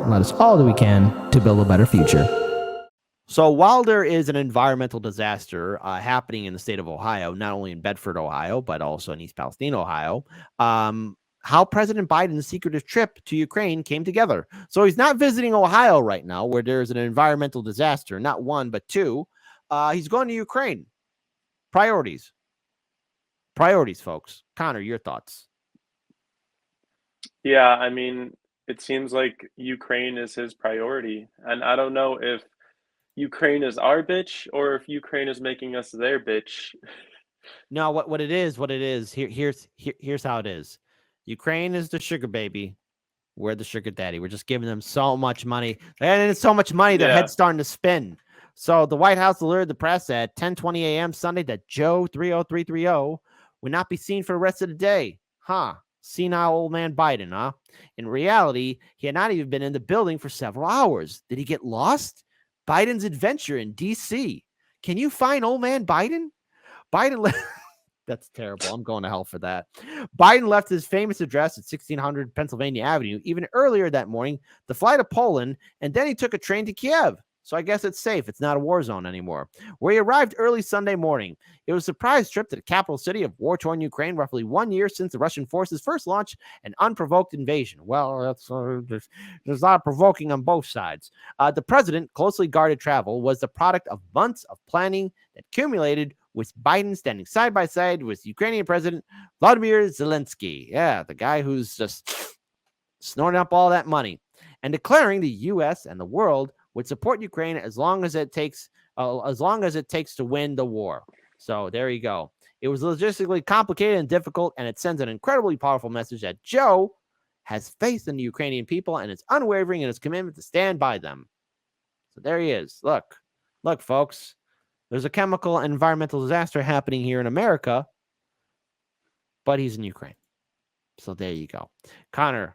and let us all do we can to build a better future. So while there is an environmental disaster happening in the state of Ohio, not only in Bedford, Ohio, but also in East Palestine, Ohio, how President Biden's secretive trip to Ukraine came together. So he's not visiting Ohio right now, where there's an environmental disaster, not one, but two. He's going to Ukraine. Priorities, folks. Connor, your thoughts? Yeah, I mean, it seems like Ukraine is his priority. And I don't know if Ukraine is our bitch or if Ukraine is making us their bitch. No, what it is. Here's how it is. Ukraine is the sugar baby. We're the sugar daddy. We're just giving them so much money. And it's so much money, their head's starting to spin. So the White House alerted the press at 10:20 a.m. Sunday that Joe 30330 would not be seen for the rest of the day. Senile old man Biden, huh? In reality, he had not even been in the building for several hours. Did he get lost? Biden's adventure in D.C. Can you find old man Biden? That's terrible. I'm going to hell for that. Biden left his famous address at 1600 Pennsylvania Avenue even earlier that morning to fly to Poland, and then he took a train to Kiev. So I guess it's safe. It's not a war zone anymore. Where he arrived early Sunday morning. It was a surprise trip to the capital city of war-torn Ukraine, roughly 1 year since the Russian forces first launched an unprovoked invasion. Well, that's there's a lot of provoking on both sides. The president, closely guarded travel, was the product of months of planning that accumulated with Biden standing side by side with Ukrainian President Vladimir Zelensky. Yeah, the guy who's just snorting up all that money and declaring the U.S. and the world would support Ukraine as long as it takes to win the war. So there you go. It was logistically complicated and difficult, and it sends an incredibly powerful message that Joe has faith in the Ukrainian people and is unwavering in his commitment to stand by them. So there he is. Look, folks. There's a chemical and environmental disaster happening here in America, but he's in Ukraine. So there you go. Connor,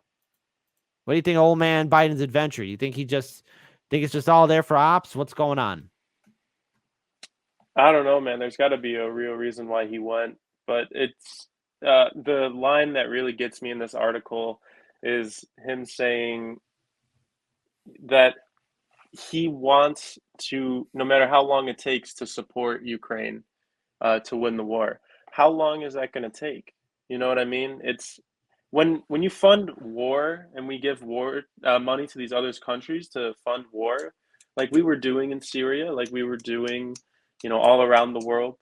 what do you think of old man Biden's adventure? You think it's just all there for ops? What's going on? I don't know, man. There's got to be a real reason why he went, but it's the line that really gets me in this article is him saying that he wants to, no matter how long it takes, to support Ukraine to win the war. How long is that going to take? You know what I mean? It's when you fund war and we give war money to these other countries to fund war, like we were doing in Syria, like we were doing, all around the world.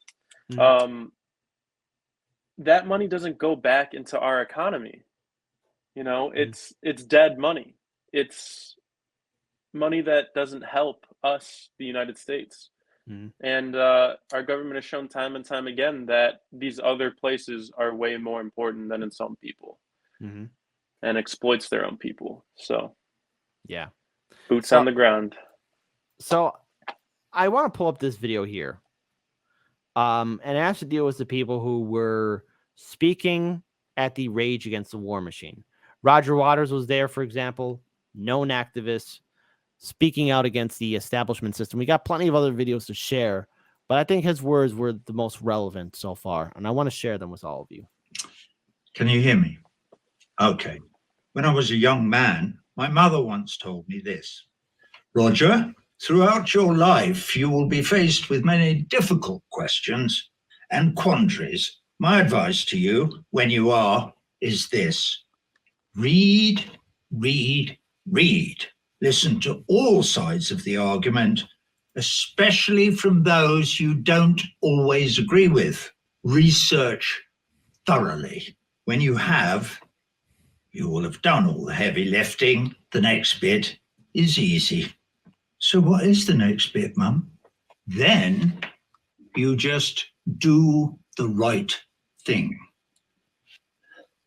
Mm-hmm. That money doesn't go back into our economy. It's dead money. It's money that doesn't help us, the United States. Mm-hmm. And our government has shown time and time again that these other places are way more important than in some people, mm-hmm. and exploits their own people. So, yeah, boots on the ground. So, I want to pull up this video here, and it has to deal with the people who were speaking at the Rage Against the War Machine. Roger Waters was there, for example, known activist, speaking out against the establishment system. We got plenty of other videos to share, but I think his words were the most relevant so far, and I want to share them with all of you. Can you hear me? Okay. When I was a young man, my mother once told me this: Roger, throughout your life, you will be faced with many difficult questions and quandaries. My advice to you, when you are, is this: read, read, read. Listen to all sides of the argument, especially from those you don't always agree with. Research thoroughly. When you have, you will have done all the heavy lifting. The next bit is easy. So what is the next bit, Mum? Then you just do the right thing.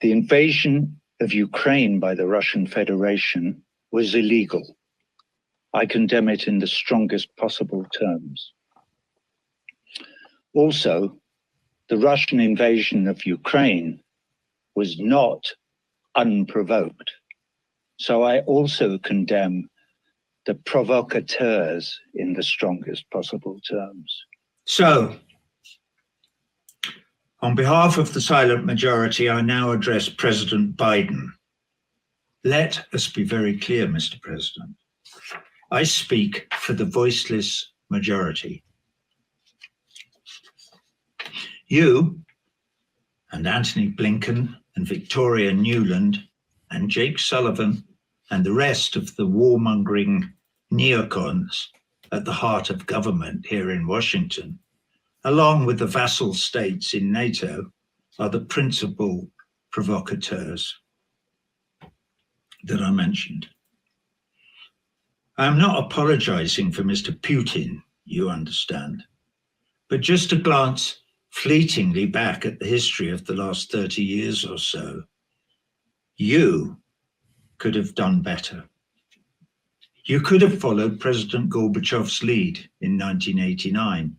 The invasion of Ukraine by the Russian Federation was illegal. I condemn it in the strongest possible terms. Also, the Russian invasion of Ukraine was not unprovoked. So I also condemn the provocateurs in the strongest possible terms. So, on behalf of the silent majority, I now address President Biden. Let us be very clear, Mr. President. I speak for the voiceless majority. You and Antony Blinken and Victoria Nuland and Jake Sullivan and the rest of the warmongering neocons at the heart of government here in Washington, along with the vassal states in NATO, are the principal provocateurs that I mentioned. I'm not apologizing for Mr. Putin, you understand, but just to glance fleetingly back at the history of the last 30 years or so, you could have done better. You could have followed President Gorbachev's lead in 1989.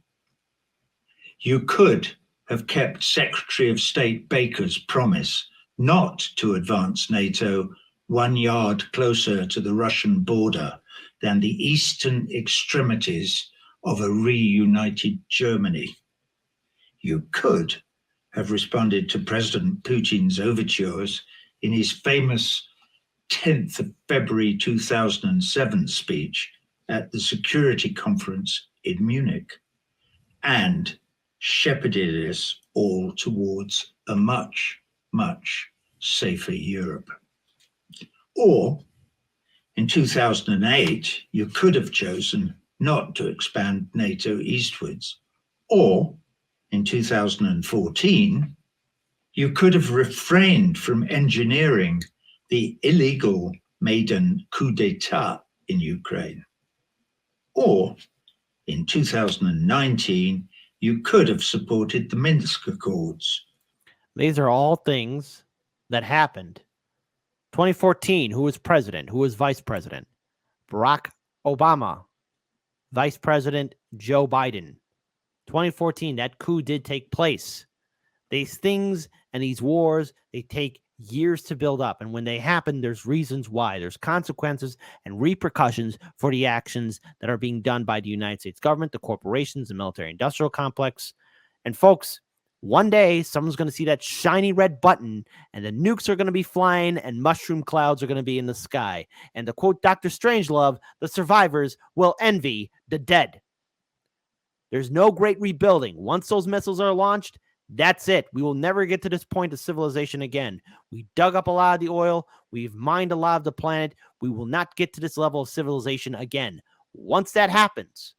You could have kept Secretary of State Baker's promise not to advance NATO 1 yard closer to the Russian border than the eastern extremities of a reunited Germany. You could have responded to President Putin's overtures in his famous 10th of February 2007 speech at the Security Conference in Munich, and shepherded us all towards a much, much safer Europe. Or in 2008, you could have chosen not to expand NATO eastwards. Or in 2014, you could have refrained from engineering the illegal Maidan coup d'etat in Ukraine. Or in 2019, you could have supported the Minsk Accords. These are all things that happened. 2014, who was president? Who was vice president? Barack Obama. Vice President Joe Biden. 2014, that coup did take place. These things and these wars, they take years to build up. And when they happen, there's reasons why. There's consequences and repercussions for the actions that are being done by the United States government, the corporations, the military-industrial complex. And folks, one day, someone's going to see that shiny red button, and the nukes are going to be flying, and mushroom clouds are going to be in the sky. And to quote Dr. Strangelove, the survivors will envy the dead. There's no great rebuilding. Once those missiles are launched, that's it. We will never get to this point of civilization again. We dug up a lot of the oil. We've mined a lot of the planet. We will not get to this level of civilization again. Once that happens,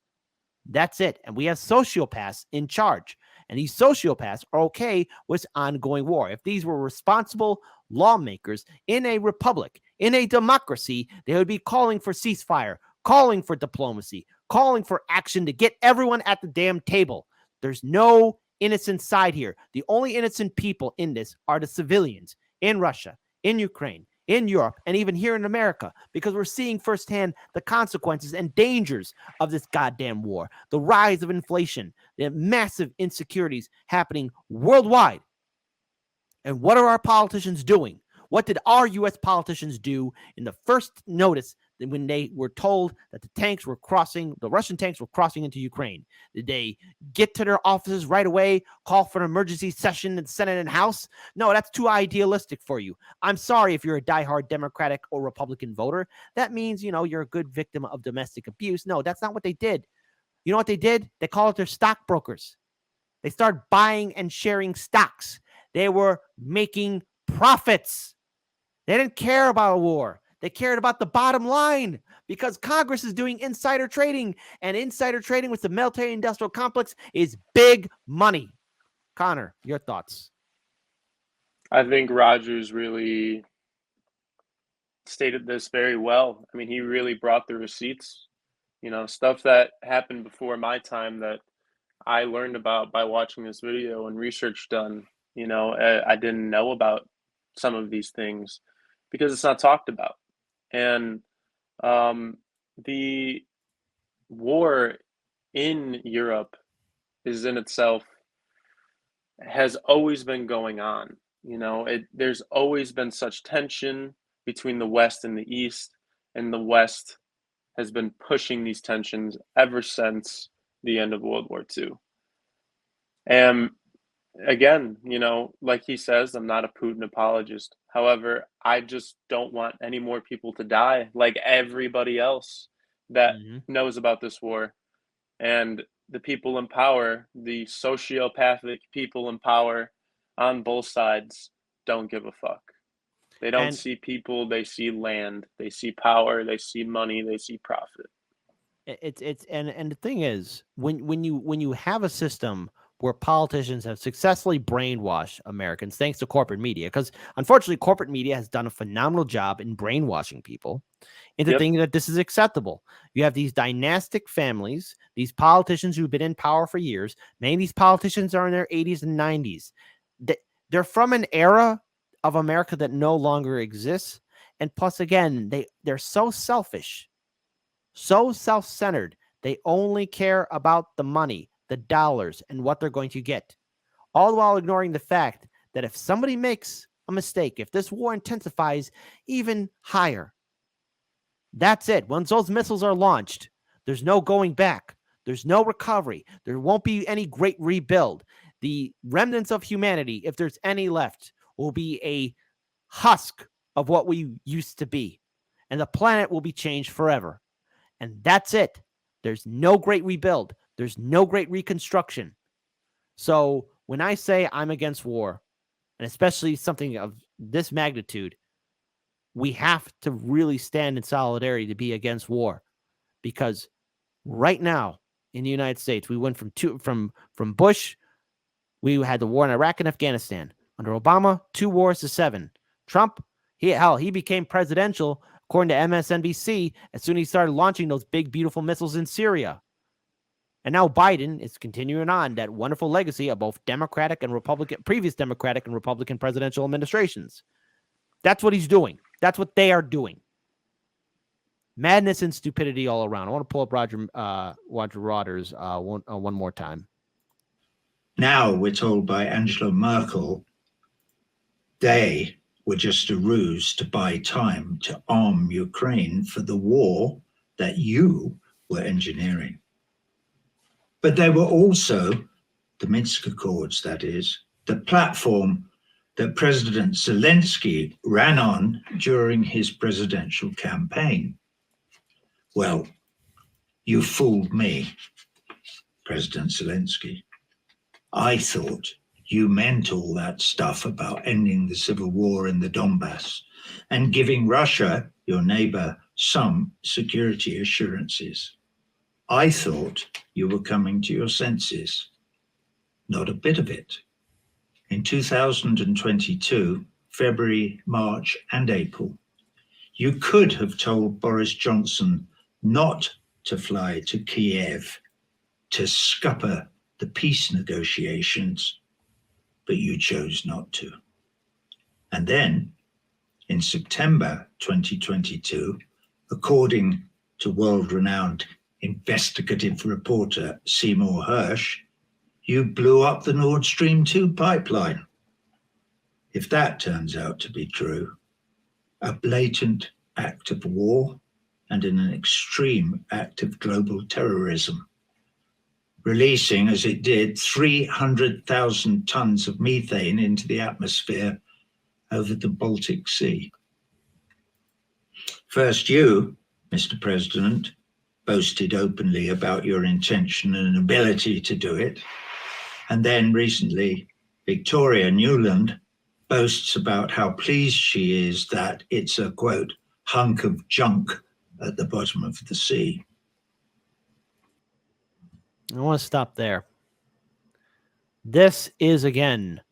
that's it. And we have sociopaths in charge. And these sociopaths are okay with ongoing war. If these were responsible lawmakers in a republic, in a democracy, they would be calling for ceasefire, calling for diplomacy, calling for action to get everyone at the damn table. There's no innocent side here. The only innocent people in this are the civilians in Russia, in Ukraine, in Europe, and even here in America, because we're seeing firsthand the consequences and dangers of this goddamn war, the rise of inflation, the massive insecurities happening worldwide. And what are our politicians doing? What did our U.S. politicians do in the first notice when they were told that the Russian tanks were crossing into Ukraine? Did they get to their offices right away, call for an emergency session in the Senate and House? No, that's too idealistic for you. I'm sorry if you're a diehard Democratic or Republican voter. That means, you're a good victim of domestic abuse. No, that's not what they did. You know what they did? They call it their stockbrokers. They started buying and sharing stocks. They were making profits. They didn't care about a war. They cared about the bottom line because Congress is doing insider trading, and insider trading with the military-industrial complex is big money. Connor, your thoughts? I think Rogers really stated this very well. I mean, he really brought the receipts, stuff that happened before my time that I learned about by watching this video and research done. I didn't know about some of these things because it's not talked about. And the war in Europe has always been going on. There's always been such tension between the West and the East, and the West has been pushing these tensions ever since the end of World War II. And again, like he says, I'm not a Putin apologist. However, I just don't want any more people to die like everybody else that Mhm. knows about this war. And the people in power, the sociopathic people in power on both sides, don't give a fuck. They don't And see people, they see land, they see power, they see money, they see profit. it's and the thing is, when you have a system where politicians have successfully brainwashed Americans thanks to corporate media, because unfortunately corporate media has done a phenomenal job in brainwashing people into Yep. thinking that this is acceptable. You have these dynastic families, these politicians who've been in power for years. Many of these politicians are in their 80s and 90s. They're from an era of America that no longer exists. And plus, again, they're so selfish, so self-centered. They only care about the money, the dollars, and what they're going to get, all while ignoring the fact that if somebody makes a mistake, if this war intensifies even higher, that's it. Once those missiles are launched, there's no going back. There's no recovery. There won't be any great rebuild. The remnants of humanity, if there's any left, will be a husk of what we used to be. And the planet will be changed forever. And that's it. There's no great rebuild. There's no great reconstruction. So when I say I'm against war, and especially something of this magnitude, we have to really stand in solidarity to be against war, because right now in the United States, we went from Bush, we had the war in Iraq and Afghanistan. Under Obama, 2 wars to 7. Trump, he became presidential, according to MSNBC, as soon as he started launching those big, beautiful missiles in Syria. And now Biden is continuing on that wonderful legacy of both Democratic and Republican, previous Democratic and Republican presidential administrations. That's what he's doing. That's what they are doing. Madness and stupidity all around. I want to pull up Roger Waters one more time. Now we're told by Angela Merkel they were just a ruse to buy time to arm Ukraine for the war that you were engineering. But they were also, the Minsk Accords, that is, the platform that President Zelensky ran on during his presidential campaign. Well, you fooled me, President Zelensky. I thought you meant all that stuff about ending the civil war in the Donbass and giving Russia, your neighbor, some security assurances. I thought you were coming to your senses. Not a bit of it. In 2022, February, March, and April, you could have told Boris Johnson not to fly to Kiev to scupper the peace negotiations, but you chose not to. And then, in September 2022, according to world-renowned investigative reporter Seymour Hersh, you blew up the Nord Stream 2 pipeline. If that turns out to be true, a blatant act of war and an extreme act of global terrorism, releasing, as it did, 300,000 tons of methane into the atmosphere over the Baltic Sea. First, you, Mr. President, boasted openly about your intention and ability to do it. And then recently, Victoria Nuland boasts about how pleased she is that it's a, quote, hunk of junk at the bottom of the sea. I want to stop there. This is, again,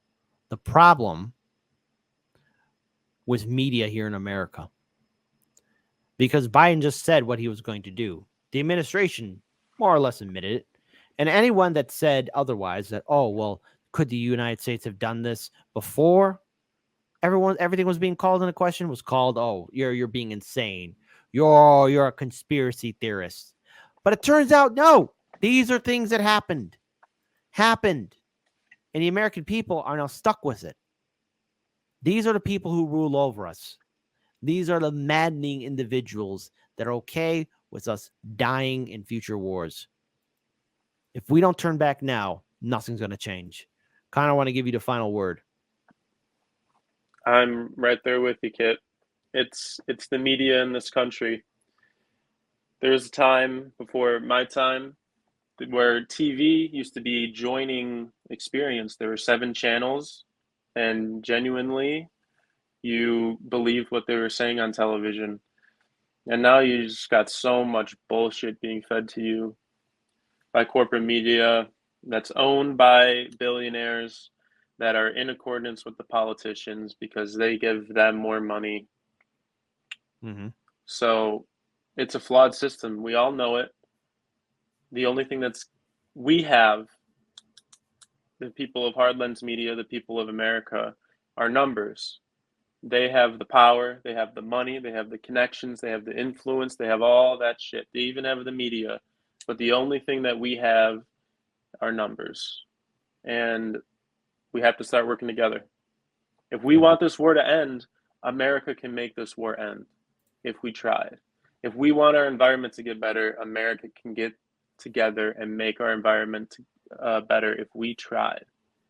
the problem with media here in America. Because Biden just said what he was going to do. The administration more or less admitted it. And anyone that said otherwise, that, oh, well, could the United States have done this before everything was being called into question, was called, oh, you're being insane. You're a conspiracy theorist. But it turns out, no, these are things that happened. And the American people are now stuck with it. These are the people who rule over us. These are the maddening individuals that are okay with us dying in future wars. If we don't turn back now, nothing's going to change. Kind of want to give you the final word. I'm right there with you, Kit. It's the media in this country. There was a time before my time where TV used to be a joining experience. There were 7 channels, and genuinely, you believed what they were saying on television. And now you just got so much bullshit being fed to you by corporate media that's owned by billionaires that are in accordance with the politicians because they give them more money. Mm-hmm. So it's a flawed system. We all know it. The only thing we have, the people of Hardlands Media, the people of America, are numbers. They have the power, they have the money, they have the connections, they have the influence, they have all that shit. They even have the media. But the only thing that we have are numbers. And we have to start working together. If we want this war to end, America can make this war end if we tried. If we want our environment to get better, America can get together and make our environment better if we tried.